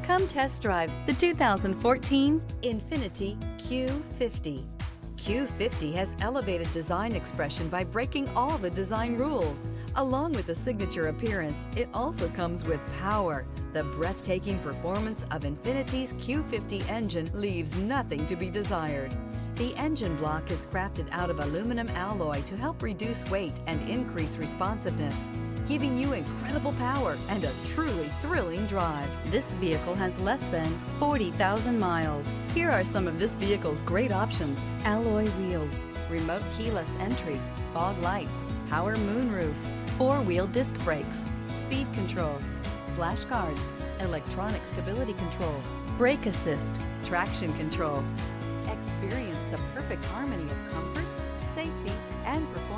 Come test drive the 2014 INFINITI Q50. Q50 has elevated design expression by breaking all the design rules. Along with the signature appearance, it also comes with power. The breathtaking performance of INFINITI's Q50 engine leaves nothing to be desired. The engine block is crafted out of aluminum alloy to help reduce weight and increase responsiveness, giving you incredible power and a truly thrilling drive. This vehicle has less than 40,000 miles. Here are some of this vehicle's great options: alloy wheels, remote keyless entry, fog lights, power moonroof, four-wheel disc brakes, speed control, splash guards, electronic stability control, brake assist, traction control. Experience the perfect harmony of comfort, safety, and performance